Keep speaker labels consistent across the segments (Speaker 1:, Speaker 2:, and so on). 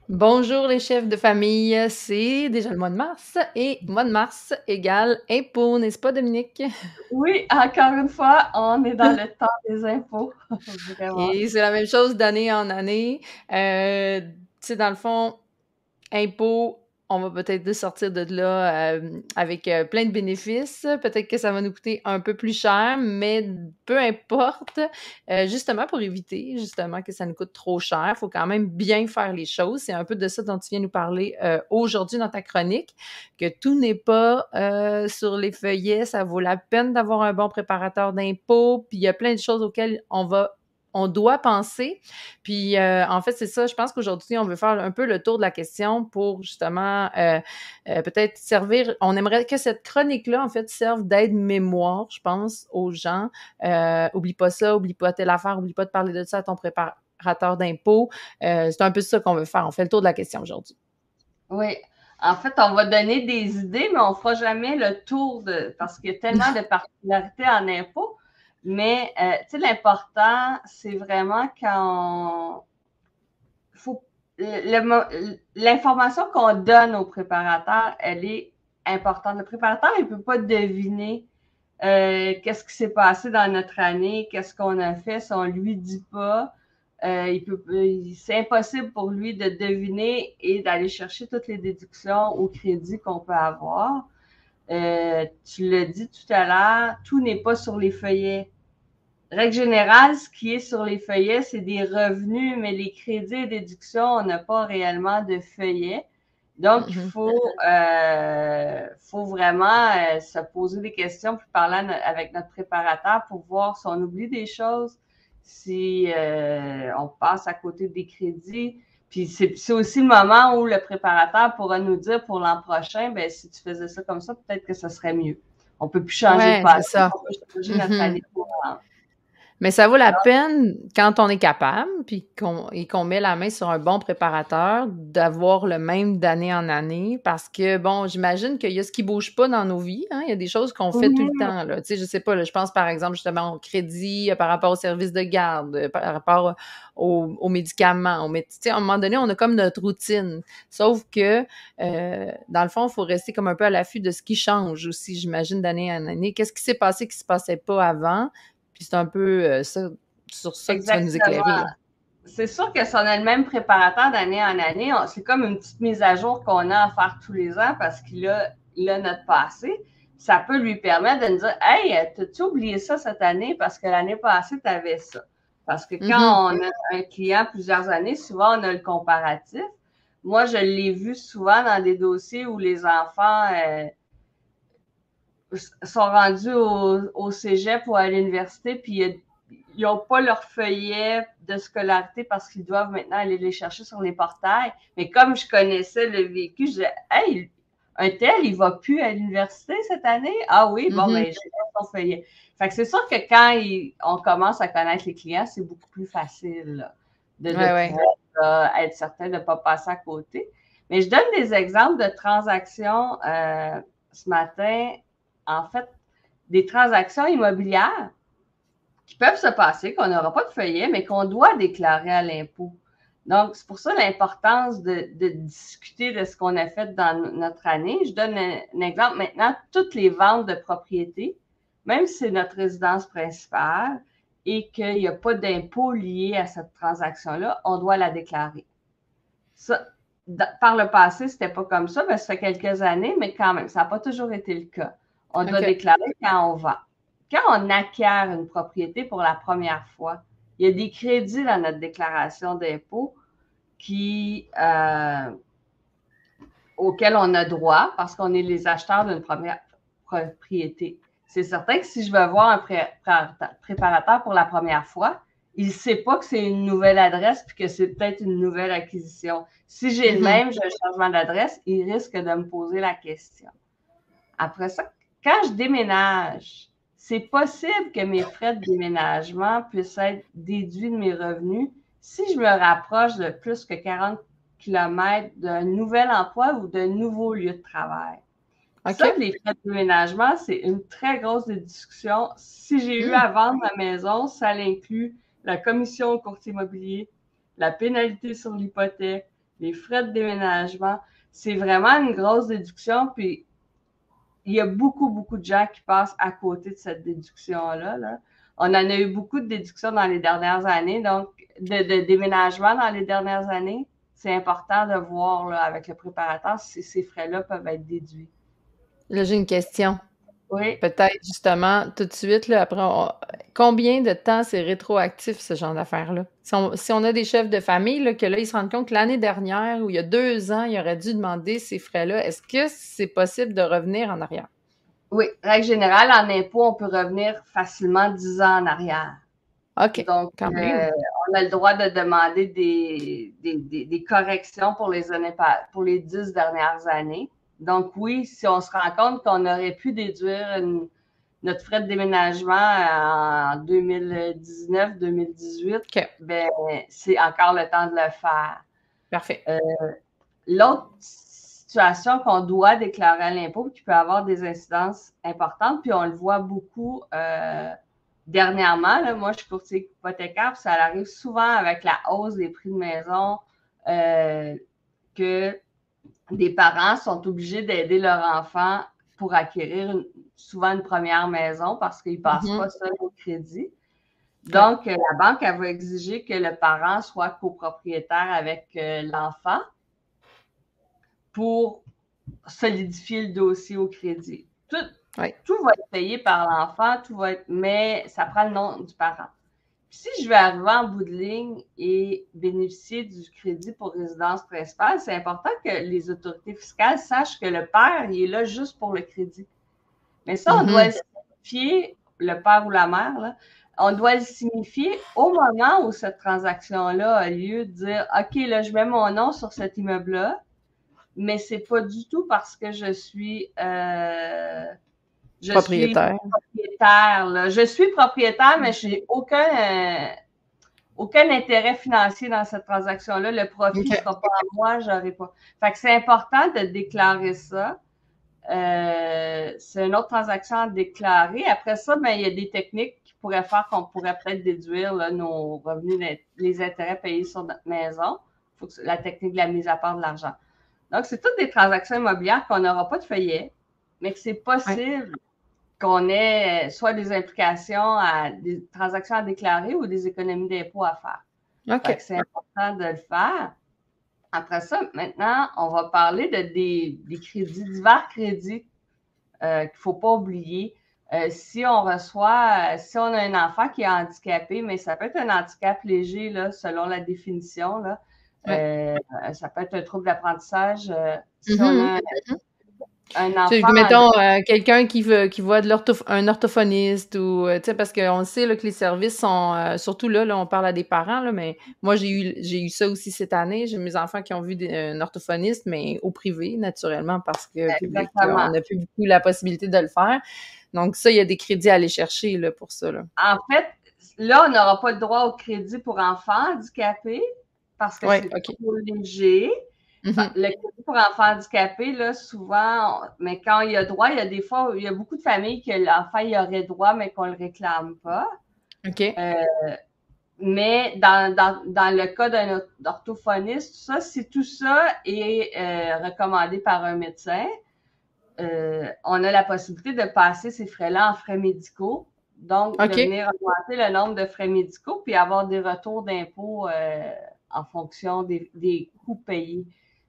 Speaker 1: Bonjour les chefs de famille, c'est déjà le mois de mars et mois de mars égale impôt, n'est-ce pas Dominique?
Speaker 2: Oui, encore une fois, on est dans le temps des impôts, vraiment.
Speaker 1: Et c'est la même chose d'année en année. Tu sais, dans le fond, impôt, on va peut-être sortir de là avec plein de bénéfices. Peut-être que ça va nous coûter un peu plus cher, mais peu importe. Justement, pour éviter justement que ça nous coûte trop cher, il faut quand même bien faire les choses. C'est un peu de ça dont tu viens nous parler aujourd'hui dans ta chronique, que tout n'est pas sur les feuillets. Ça vaut la peine d'avoir un bon préparateur d'impôts. Puis il y a plein de choses auxquelles on doit penser. Puis, en fait, c'est ça. Je pense qu'aujourd'hui, on veut faire un peu le tour de la question pour justement peut-être servir. On aimerait que cette chronique-là, en fait, serve d'aide-mémoire, je pense, aux gens. Oublie pas ça, oublie pas telle affaire, oublie pas de parler de ça à ton préparateur d'impôts. C'est un peu ça qu'on veut faire. On fait le tour de la question aujourd'hui.
Speaker 2: Oui, en fait, on va donner des idées, mais on ne fera jamais le tour parce qu'il y a tellement de particularités en impôts. Mais, tu sais, l'important, c'est vraiment quand faut, l'information qu'on donne au préparateur, elle est importante. Le préparateur, il ne peut pas deviner qu'est-ce qui s'est passé dans notre année, qu'est-ce qu'on a fait si on ne lui dit pas. C'est impossible pour lui de deviner et d'aller chercher toutes les déductions au crédit qu'on peut avoir. Tu l'as dit tout à l'heure, tout n'est pas sur les feuillets. Règle générale, ce qui est sur les feuillets, c'est des revenus, mais les crédits et déductions, on n'a pas réellement de feuillets. Donc, il
Speaker 1: Mhm.
Speaker 2: faut vraiment se poser des questions puis parler avec notre préparateur pour voir si on oublie des choses, si on passe à côté des crédits. Puis c'est aussi le moment où le préparateur pourra nous dire pour l'an prochain, ben si tu faisais ça comme ça, peut-être que ce serait mieux. On peut plus changer le
Speaker 1: Ouais, c'est
Speaker 2: passé,
Speaker 1: ça.
Speaker 2: on peut changer notre
Speaker 1: Mhm.
Speaker 2: année courante.
Speaker 1: Mais ça vaut la peine, quand on est capable, puis qu'on met la main sur un bon préparateur, d'avoir le même d'année en année, parce que, bon, j'imagine qu'il y a ce qui bouge pas dans nos vies, hein. Il y a des choses qu'on fait tout le
Speaker 2: Mhm.
Speaker 1: temps, là. Tu sais, je sais pas, là, je pense par exemple justement au crédit, par rapport au service de garde, par rapport aux médicaments. Tu sais, à un moment donné, on a comme notre routine. Sauf que, dans le fond, il faut rester comme un peu à l'affût de ce qui change aussi, j'imagine, d'année en année. Qu'est-ce qui s'est passé qui se passait pas avant? Puis c'est un peu ça, sur ça que tu vas nous
Speaker 2: Exactement.
Speaker 1: éclairer, là.
Speaker 2: C'est sûr que si on a le même préparateur d'année en année, c'est comme une petite mise à jour qu'on a à faire tous les ans parce il a notre passé. Ça peut lui permettre de nous dire Hey, t'as-tu oublié ça cette année parce que l'année passée, tu avais ça. Parce que
Speaker 1: Mhm.
Speaker 2: quand on a un client plusieurs années, souvent on a le comparatif. Moi, je l'ai vu souvent dans des dossiers où les enfants sont rendus au cégep ou à l'université, puis ils n'ont pas leur feuillet de scolarité parce qu'ils doivent maintenant aller les chercher sur les portails. Mais comme je connaissais le vécu, je disais, hey, un tel, il va plus à l'université cette année? Ah oui, bon,
Speaker 1: Mhm.
Speaker 2: ben, j'ai son feuillet. Fait que c'est sûr que quand on commence à connaître les clients, c'est beaucoup plus facile là, de
Speaker 1: Ouais, ouais.
Speaker 2: pouvoir être certain de ne pas passer à côté. Mais je donne des exemples de transactions ce matin, en fait, des transactions immobilières qui peuvent se passer, qu'on n'aura pas de feuillet, mais qu'on doit déclarer à l'impôt. Donc, c'est pour ça l'importance de discuter de ce qu'on a fait dans notre année. Je donne un exemple maintenant, toutes les ventes de propriétés, même si c'est notre résidence principale et qu'il n'y a pas d'impôt lié à cette transaction-là, on doit la déclarer. Ça, par le passé, c'était pas comme ça, ça fait quelques années, mais quand même, ça n'a pas toujours été le cas. On doit
Speaker 1: OK.
Speaker 2: déclarer quand on vend. Quand on acquiert une propriété pour la première fois, il y a des crédits dans notre déclaration d'impôt auxquels on a droit parce qu'on est les acheteurs d'une première propriété. C'est certain que si je veux voir un préparateur pour la première fois, il ne sait pas que c'est une nouvelle adresse puis que c'est peut-être une nouvelle acquisition. Si j'ai le
Speaker 1: Mhm.
Speaker 2: même, j'ai un changement d'adresse, il risque de me poser la question. Après ça, quand je déménage, c'est possible que mes frais de déménagement puissent être déduits de mes revenus si je me rapproche de plus que 40 kilomètres d'un nouvel emploi ou d'un nouveau lieu de travail. Ça,
Speaker 1: OK.
Speaker 2: les frais de déménagement, c'est une très grosse discussion. Si j'ai eu
Speaker 1: Hmm.
Speaker 2: à vendre ma maison, ça inclut la commission au courtier immobilier, la pénalité sur l'hypothèque, Les frais de déménagement, c'est vraiment une grosse déduction, puis il y a beaucoup, beaucoup de gens qui passent à côté de cette déduction-là. Là. On en a eu beaucoup de déductions dans les dernières années, donc de déménagement dans les dernières années. C'est important de voir là, avec le préparateur si ces frais-là peuvent être déduits.
Speaker 1: Là, j'ai une question.
Speaker 2: Oui.
Speaker 1: Peut-être justement tout de suite, là, après, combien de temps c'est rétroactif, ce genre d'affaires-là? Si on a des chefs de famille, là, que là, ils se rendent compte que l'année dernière, ou il y a 2 ans, ils auraient dû demander ces frais-là, est-ce que c'est possible de revenir en arrière?
Speaker 2: Oui, règle générale, en impôt, on peut revenir facilement 10 ans en arrière.
Speaker 1: OK,
Speaker 2: Donc,
Speaker 1: quand même.
Speaker 2: on a le droit de demander des corrections pour pour les 10 dernières années. Donc, oui, si on se rend compte qu'on aurait pu déduire notre frais de déménagement en 2019-2018,
Speaker 1: OK,
Speaker 2: ben, c'est encore le temps de le faire.
Speaker 1: parfait.
Speaker 2: L'autre situation qu'on doit déclarer à l'impôt, qui peut avoir des incidences importantes, puis on le voit beaucoup dernièrement, là, moi je suis courtier hypothécaire, puis ça arrive souvent avec la hausse des prix de maison que des parents sont obligés d'aider leur enfant pour acquérir souvent une première maison parce qu'ils ne passent pas seuls au crédit. Donc, la banque, elle va exiger que le parent soit copropriétaire avec l'enfant pour solidifier le dossier au crédit. Tout va être payé par l'enfant, mais ça prend le nom du parent. Puis si je vais arriver en bout de ligne et bénéficier du crédit pour résidence principale, c'est important que les autorités fiscales sachent que le père, il est là juste pour le crédit. Mais ça, on doit le signifier, le père ou la mère, là, on doit le signifier au moment où cette transaction-là a lieu, de dire, OK, là, je mets mon nom sur cet immeuble-là, mais c'est pas du tout parce que je suis
Speaker 1: propriétaire.
Speaker 2: Là. Je suis propriétaire, mais je n'ai aucun intérêt financier dans cette transaction-là. Le profit ne sera pas à moi, j'aurai pas. Fait que c'est important de déclarer ça. C'est une autre transaction à déclarer. Après ça, ben, il y a des techniques qui pourraient faire qu'on pourrait peut-être déduire là, nos revenus, les intérêts payés sur notre maison. Faut que la technique de la mise à part de l'argent. Donc, c'est toutes des transactions immobilières qu'on n'aura pas de feuillet, mais que c'est possible qu'on ait soit des implications à des transactions à déclarer ou des économies d'impôts à faire. Donc, c'est important de le faire. Après ça, maintenant, on va parler des crédits, divers crédits qu'il ne faut pas oublier. Si on a un enfant qui est handicapé, mais ça peut être un handicap léger, là, selon la définition, là. Ça peut être un trouble d'apprentissage. Si on a un enfant...
Speaker 1: Mettons, quelqu'un qui voit un orthophoniste ou, tu sais, parce qu'on sait là, que les services sont, surtout là, on parle à des parents, là, mais moi, j'ai eu ça aussi cette année. J'ai mes enfants qui ont vu un orthophoniste, mais au privé, naturellement, parce que public, on n'a plus beaucoup la possibilité de le faire. Donc, ça, il y a des crédits à aller chercher là, pour ça. Là.
Speaker 2: En fait, là, on n'aura pas le droit au crédit pour enfants handicapés parce que c'est trop léger. Le crédit pour enfants handicapés, là, souvent, mais quand il y a droit, il y a des fois, il y a beaucoup de familles que l'enfant y aurait droit, mais qu'on ne le réclame pas.
Speaker 1: OK.
Speaker 2: Mais dans le cas d'un orthophoniste, si tout ça est recommandé par un médecin, on a la possibilité de passer ces frais-là en frais médicaux. Donc, de venir augmenter le nombre de frais médicaux puis avoir des retours d'impôts en fonction des coûts payés.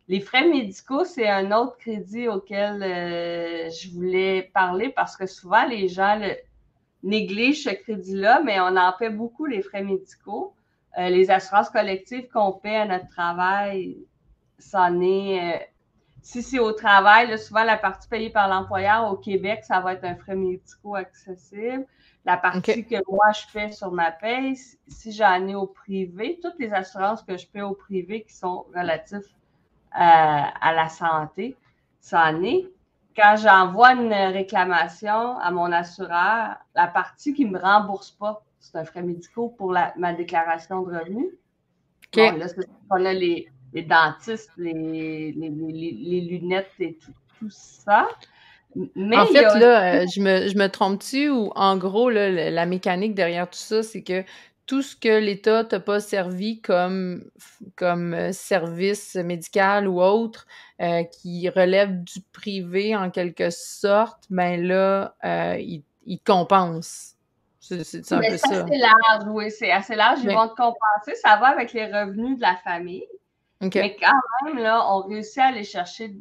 Speaker 2: Les frais médicaux, c'est un autre crédit auquel je voulais parler parce que souvent, les gens négligent ce crédit-là, mais on en paie beaucoup les frais médicaux. Les assurances collectives qu'on paie à notre travail, c'en est... si c'est au travail, là, souvent la partie payée par l'employeur au Québec, ça va être un frais médicaux accessible. La partie que moi, je fais sur ma paye, si j'en ai au privé, toutes les assurances que je paie au privé qui sont relatives à la santé, ça en est. Quand j'envoie une réclamation à mon assureur, la partie qui ne me rembourse pas, c'est un frais médicaux pour ma déclaration de revenus. Bon, là, c'est qu'on a les dentistes, les lunettes et tout ça.
Speaker 1: Mais en fait, là, je me trompe-tu ou en gros, là, la mécanique derrière tout ça, c'est que tout ce que l'État t'a pas servi comme service médical ou autre, qui relève du privé en quelque sorte, ben là, il compense. C'est un
Speaker 2: Mais
Speaker 1: peu
Speaker 2: c'est
Speaker 1: ça.
Speaker 2: assez large, oui, c'est assez large. Ils
Speaker 1: Mais
Speaker 2: vont te compenser. Ça va avec les revenus de la famille.
Speaker 1: OK.
Speaker 2: Mais quand même, là, on réussit à aller chercher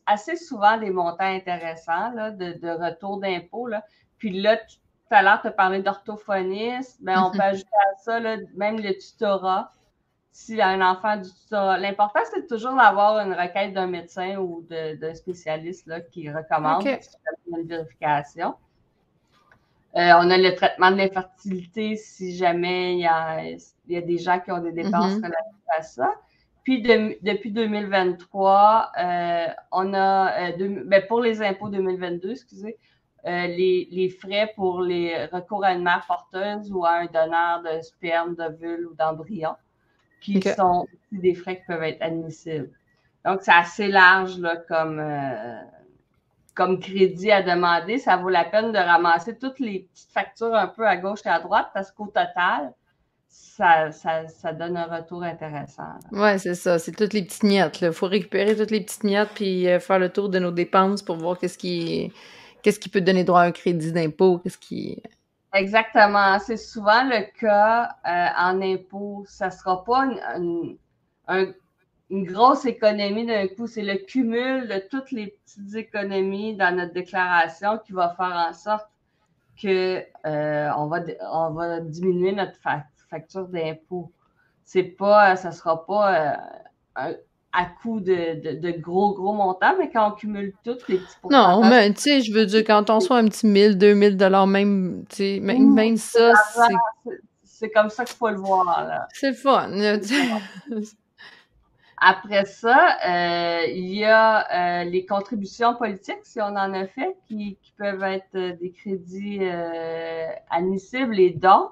Speaker 2: assez souvent des montants intéressants là, de retour d'impôt. Puis là, tout à l'heure, tu as parlé d'orthophoniste. Ben, on peut ajouter à ça là, même le tutorat. S'il y a un enfant du tutorat. L'important, c'est toujours d'avoir une requête d'un médecin ou d'un spécialiste là, qui recommande
Speaker 1: OK.
Speaker 2: une vérification. On a le traitement de l'infertilité si jamais il y a des gens qui ont des dépenses relatives à ça. Puis depuis 2023, on a, pour les impôts 2022, excusez, les frais pour les recours à une mère porteuse ou à un donneur de sperme, d'ovule ou d'embryon, qui sont aussi des frais qui peuvent être admissibles. Donc, c'est assez large là, comme crédit à demander. Ça vaut la peine de ramasser toutes les petites factures un peu à gauche et à droite parce qu'au total, ça donne un retour intéressant.
Speaker 1: Oui, c'est ça. C'est toutes les petites miettes. Il faut récupérer toutes les petites miettes puis faire le tour de nos dépenses pour voir qu'est-ce qui peut donner droit à un crédit d'impôt,
Speaker 2: Exactement. C'est souvent le cas en impôt. Ça ne sera pas une grosse économie d'un coup. C'est le cumul de toutes les petites économies dans notre déclaration qui va faire en sorte que on va diminuer notre facture d'impôt. Ça sera pas à coût de gros montants, mais quand on cumule toutes les petits pourcentages.
Speaker 1: Non, mais tu sais, je veux dire, quand on soit un petit 1000, 2000 $ même, tu sais, même ça,
Speaker 2: c'est comme ça qu'il faut le voir, là.
Speaker 1: C'est le fun.
Speaker 2: Après ça, il y a les contributions politiques, si on en a fait, qui peuvent être des crédits admissibles, les dons.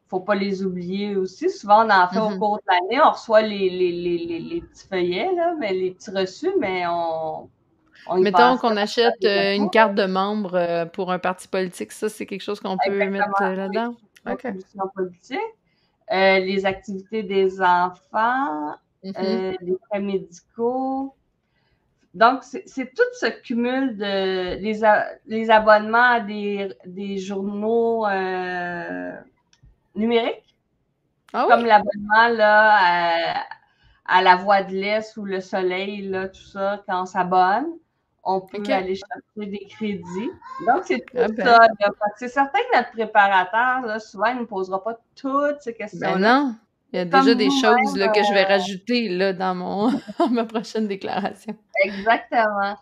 Speaker 2: Faut pas les oublier aussi. Souvent, on en fait au cours de l'année. On reçoit les petits feuillets, là, mais les petits reçus, mais on y
Speaker 1: Mettons qu'on achète une carte de membre pour un parti politique, ça, c'est quelque chose qu'on peut mettre là-dedans?
Speaker 2: Oui. Contributions politiques. Les activités des enfants, les frais médicaux. Donc, c'est tout ce cumul de les abonnements à des journaux numériques, comme l'abonnement là, à La Voix de l'Est ou Le Soleil, là, tout ça, quand on s'abonne, on peut aller chercher des crédits. Donc, c'est tout ça. Là. C'est certain que notre préparateur, là, souvent, il ne nous posera pas toutes ces questions-là.
Speaker 1: Ben non, il y a déjà des choses là, que je vais rajouter là, dans ma prochaine déclaration.
Speaker 2: Exactement.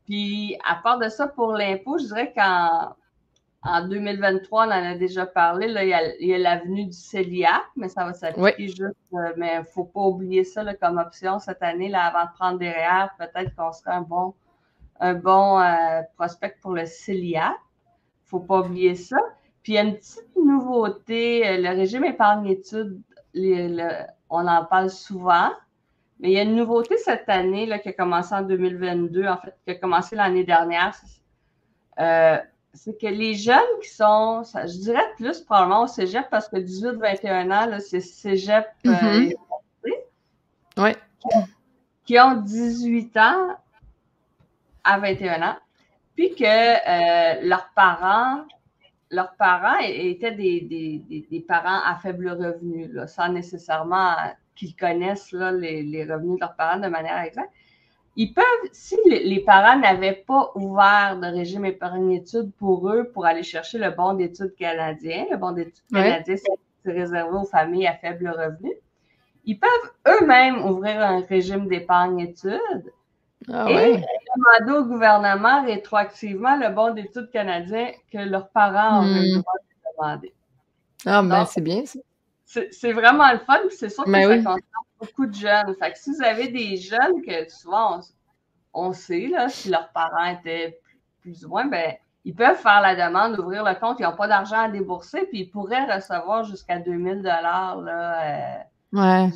Speaker 2: Puis, à part de ça, pour l'impôt, je dirais qu'en 2023, on en a déjà parlé, là, il y a l'avenue du CELIAC, mais ça va s'appliquer juste, mais il ne faut pas oublier ça là, comme option cette année, là, avant de prendre des REER, peut-être qu'on serait un bon prospect pour le CELIAC. Il ne faut pas oublier ça. Puis, il y a une petite nouveauté, le régime épargne-études, on en parle souvent. Mais il y a une nouveauté cette année là, qui a commencé en 2022, en fait, qui a commencé l'année dernière. C'est que les jeunes qui sont, je dirais plus probablement au cégep, parce que 18-21 ans, là, c'est cégep qui ont 18 ans à 21 ans, puis que leurs parents étaient des parents à faible revenu, là, sans nécessairement qu'ils connaissent là, les revenus de leurs parents de manière exacte. Ils peuvent, si les parents n'avaient pas ouvert de régime épargne-études pour eux, pour aller chercher le bon d'études canadien, le bon d'études canadien, c'est réservé aux familles à faible revenu, ils peuvent eux-mêmes ouvrir un régime d'épargne-études et demander au gouvernement rétroactivement le bon d'études canadien que leurs parents ont eu le droit de demander.
Speaker 1: Ah, ben donc, c'est bien ça.
Speaker 2: C'est vraiment le fun, c'est sûr que ça concerne beaucoup de jeunes. Fait que si vous avez des jeunes que souvent on sait là, si leurs parents étaient plus ou moins, ben ils peuvent faire la demande d'ouvrir le compte. Ils n'ont pas d'argent à débourser, puis ils pourraient recevoir jusqu'à 2000 $.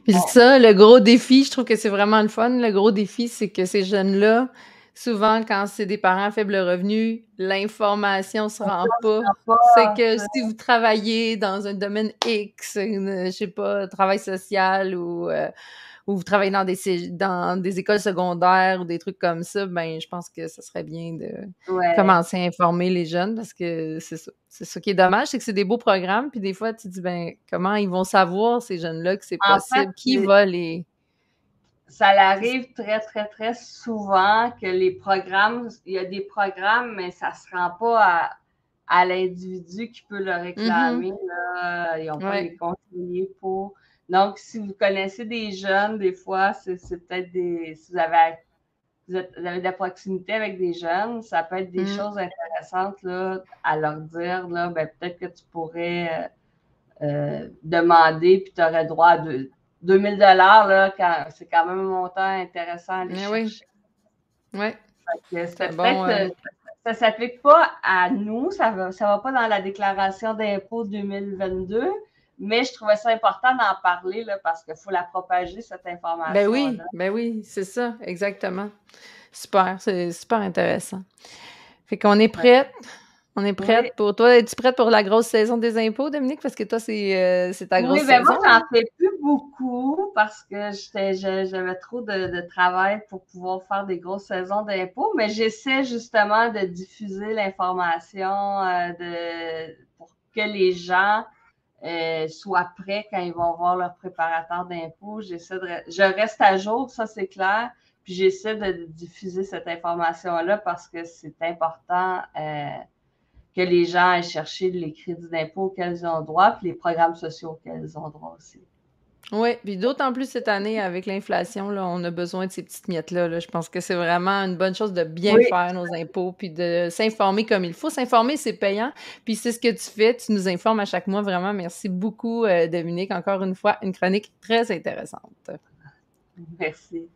Speaker 1: Puis ça, le gros défi, je trouve que c'est vraiment le fun. Le gros défi, c'est que ces jeunes-là, souvent, quand c'est des parents à faible revenu, l'information se
Speaker 2: Ça
Speaker 1: rend pas.
Speaker 2: sera
Speaker 1: C'est
Speaker 2: pas,
Speaker 1: que si vous travaillez dans un domaine X, je sais pas, travail social ou vous travaillez dans des écoles secondaires ou des trucs comme ça, ben je pense que ce serait bien de
Speaker 2: ouais.
Speaker 1: commencer à informer les jeunes parce que c'est ça. C'est ça qui est dommage, c'est que c'est des beaux programmes, puis des fois, tu te dis, ben comment ils vont savoir, ces jeunes-là, que c'est
Speaker 2: En fait,
Speaker 1: possible? Qui va les...
Speaker 2: ça arrive très, très, très souvent que les programmes, il y a des programmes, mais ça ne se rend pas à l'individu qui peut le
Speaker 1: Mhm.
Speaker 2: réclamer. Là. Ils n'ont pas les
Speaker 1: Ouais.
Speaker 2: conseillers pour. Donc, si vous connaissez des jeunes, des fois, c'est peut-être des. Si vous avez de la proximité avec des jeunes, ça peut être des
Speaker 1: Mm.
Speaker 2: choses intéressantes là, à leur dire. Là, ben, peut-être que tu pourrais demander, puis tu aurais droit à 2000 $ là, c'est quand même un montant intéressant à aller
Speaker 1: Ah oui,
Speaker 2: chercher.
Speaker 1: ouais.
Speaker 2: C'était
Speaker 1: C'est bon.
Speaker 2: peut-être, ça s'applique pas à nous, ça va pas dans la déclaration d'impôt 2022, mais je trouvais ça important d'en parler là, parce qu'il faut la propager, cette information-là.
Speaker 1: Ben oui, c'est ça, exactement. Super, c'est super intéressant. Fait qu'on est
Speaker 2: Ouais.
Speaker 1: prête. On est
Speaker 2: Oui,
Speaker 1: prête pour toi. Es-tu prête pour la grosse saison des impôts, Dominique? Parce que toi, c'est ta
Speaker 2: oui,
Speaker 1: grosse
Speaker 2: ben moi,
Speaker 1: saison,
Speaker 2: j'en
Speaker 1: là.
Speaker 2: fais plus beaucoup parce que j'avais trop de travail pour pouvoir faire des grosses saisons d'impôts, mais j'essaie justement de diffuser l'information pour que les gens soient prêts quand ils vont voir leur préparateur d'impôts. Je reste à jour, ça c'est clair, puis j'essaie de diffuser cette information-là parce que c'est important. Que les gens aillent chercher les crédits d'impôt auxquels ils ont droit, puis les programmes sociaux auxquels ils ont droit aussi.
Speaker 1: Oui, puis d'autant plus cette année, avec l'inflation, là, on a besoin de ces petites miettes-là. Là. Je pense que c'est vraiment une bonne chose de bien
Speaker 2: Oui,
Speaker 1: faire nos impôts, puis de s'informer comme il faut. S'informer, c'est payant, puis c'est ce que tu fais. Tu nous informes à chaque mois. Vraiment, merci beaucoup, Dominique. Encore une fois, une chronique très intéressante.
Speaker 2: merci.